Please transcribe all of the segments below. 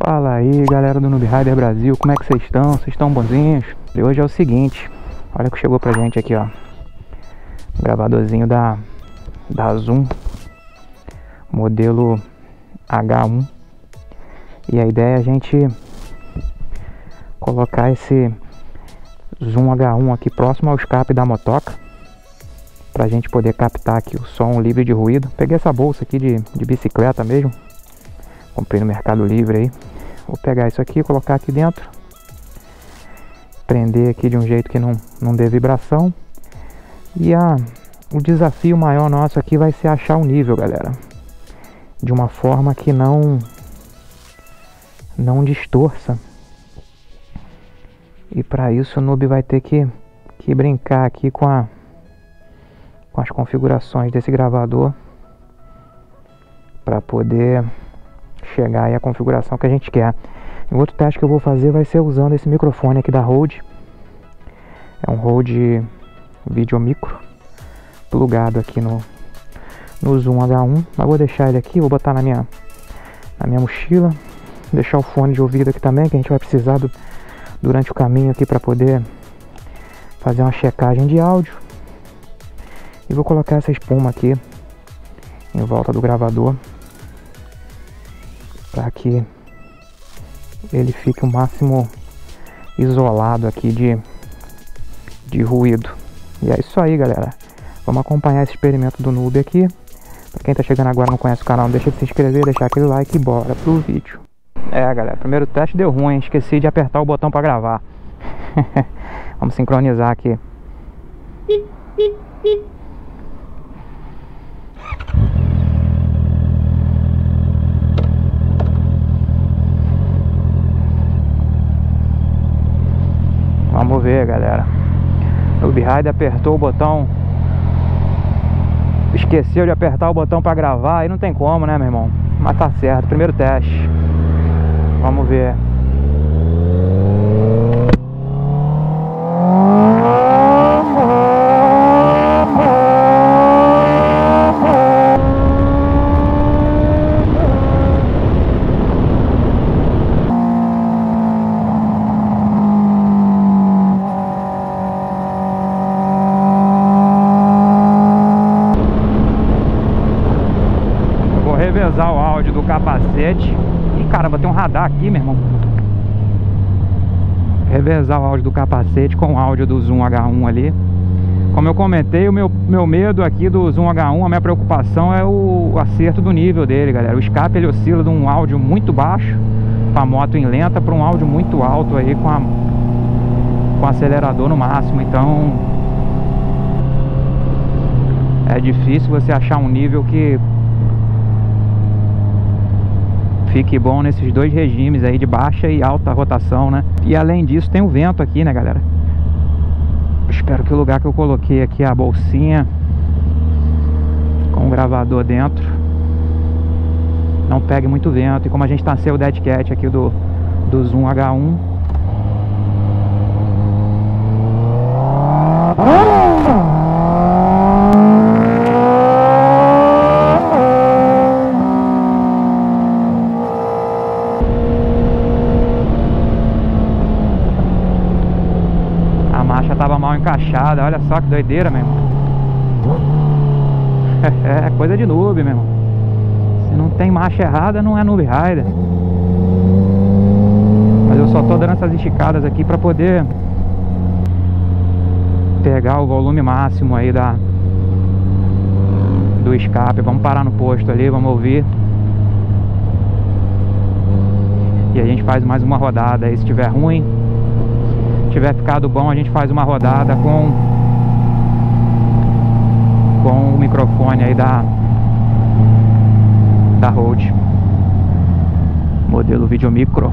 Fala aí, galera do Noob Rider Brasil, como é que vocês estão? Vocês estão bonzinhos? E hoje é o seguinte, olha o que chegou pra gente aqui, ó. Um gravadorzinho da Zoom, modelo H1. E a ideia é a gente colocar esse Zoom H1 aqui próximo ao escape da motoca, pra gente poder captar aqui o som livre de ruído. Peguei essa bolsa aqui de bicicleta mesmo, comprei no Mercado Livre aí. Vou pegar isso aqui, colocar aqui dentro, prender aqui de um jeito que não dê vibração. E o desafio maior nosso aqui vai ser achar o nível, galera, de uma forma que não distorça. E para isso o noob vai ter que brincar aqui com as configurações desse gravador para poder chegar aí a configuração que a gente quer. E o outro teste que eu vou fazer vai ser usando esse microfone aqui da Rode. É um Rode Videomicro plugado aqui no Zoom H1. Mas vou deixar ele aqui, vou botar na minha mochila, deixar o fone de ouvido aqui também, que a gente vai precisar durante o caminho aqui para poder fazer uma checagem de áudio. E vou colocar essa espuma aqui em volta do gravador para que ele fique o máximo isolado aqui de ruído. E é isso aí, galera. Vamos acompanhar esse experimento do noob aqui. Para quem tá chegando agora e não conhece o canal, não deixa de se inscrever, deixar aquele like e bora pro vídeo. Galera, primeiro teste deu ruim, esqueci de apertar o botão para gravar. Vamos sincronizar aqui. Vamos ver, galera. O Noob Rider apertou o botão, esqueceu de apertar o botão para gravar, aí não tem como, né, meu irmão? Mas tá certo, primeiro teste. Vamos ver. Revezar o áudio do capacete. Ih, caramba, tem um radar aqui, meu irmão. Revezar o áudio do capacete com o áudio do Zoom H1 ali. Como eu comentei, o meu medo aqui do Zoom H1, a minha preocupação é o acerto do nível dele, galera. O escape ele oscila de um áudio muito baixo com a moto em lenta para um áudio muito alto aí com o acelerador no máximo. Então é difícil você achar um nível que fique bom nesses dois regimes aí de baixa e alta rotação, né? E além disso tem o vento aqui, né, galera? Eu espero que o lugar que eu coloquei aqui a bolsinha com o gravador dentro não pegue muito vento. E como a gente tá sem o dead cat aqui do Zoom H1, tava mal encaixada, olha só que doideira, meu irmão. É coisa de noob, meu irmão. Se não tem marcha errada, não é Noob Rider. Mas eu só tô dando essas esticadas aqui pra poder pegar o volume máximo aí do escape. Vamos parar no posto ali, vamos ouvir. E a gente faz mais uma rodada aí. Se tiver ruim, tiver ficado bom, a gente faz uma rodada com o microfone aí da Rode, modelo Videomicro.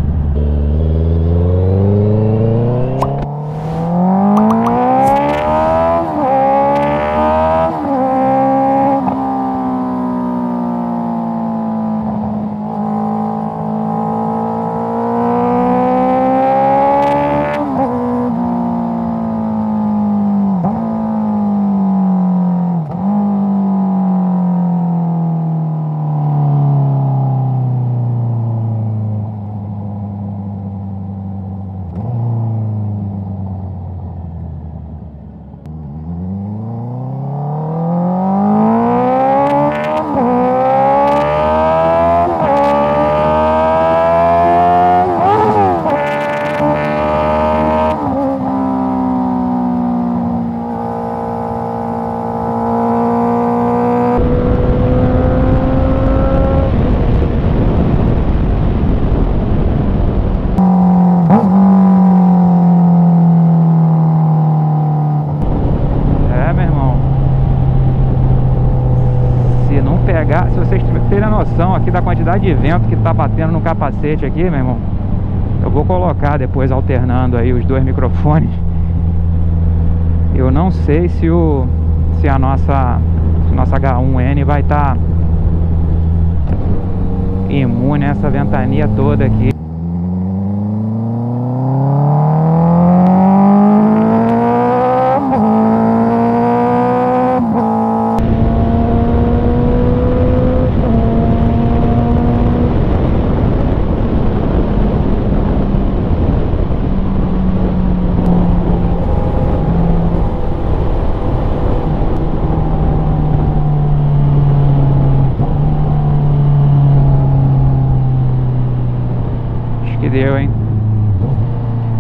noção aqui da quantidade de vento que tá batendo no capacete aqui, meu irmão. Eu vou colocar depois alternando aí os dois microfones. Eu não sei se a nossa H1N vai estar imune a essa ventania toda aqui. Que deu, hein?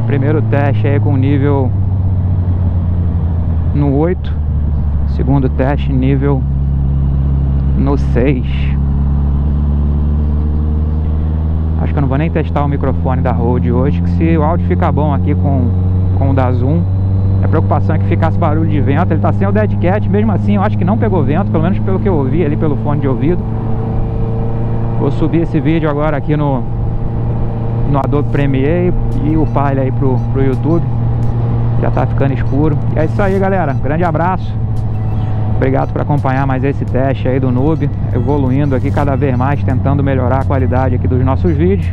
Primeiro teste aí com nível no 8. Segundo teste nível no 6. Acho que eu não vou nem testar o microfone da Rode hoje, que se o áudio ficar bom aqui com o da Zoom, a preocupação é que ficasse barulho de vento. Ele tá sem o dead cat, mesmo assim eu acho que não pegou vento, pelo menos pelo que eu ouvi ali pelo fone de ouvido. Vou subir esse vídeo agora aqui no Adobe Premiere e o Palha aí pro YouTube. Já tá ficando escuro. E é isso aí, galera, grande abraço. Obrigado por acompanhar mais esse teste aí do Noob, evoluindo aqui cada vez mais, tentando melhorar a qualidade aqui dos nossos vídeos.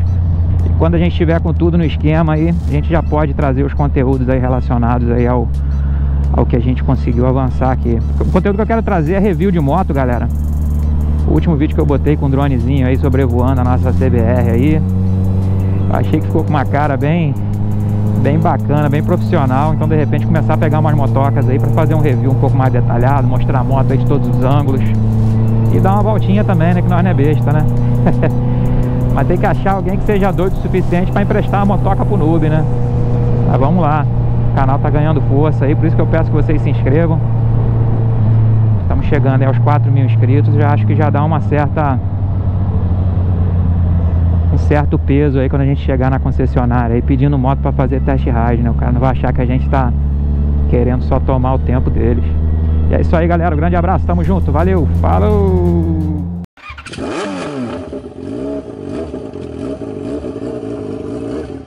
E quando a gente estiver com tudo no esquema aí, a gente já pode trazer os conteúdos aí relacionados aí ao que a gente conseguiu avançar aqui. O conteúdo que eu quero trazer é review de moto, galera. O último vídeo que eu botei com um dronezinho aí sobrevoando a nossa CBR aí, achei que ficou com uma cara bem bacana, bem profissional. Então de repente começar a pegar umas motocas aí para fazer um review um pouco mais detalhado, mostrar a moto aí de todos os ângulos e dar uma voltinha também, né, que nós não é besta, né? Mas tem que achar alguém que seja doido o suficiente para emprestar a motoca pro Noob, né? Mas vamos lá, o canal tá ganhando força aí, por isso que eu peço que vocês se inscrevam. Estamos chegando aí aos 4.000 inscritos, já acho que já dá um certo peso aí quando a gente chegar na concessionária aí pedindo moto para fazer test ride, né? O cara não vai achar que a gente tá querendo só tomar o tempo deles. E é isso aí, galera, um grande abraço, tamo junto, valeu, falou!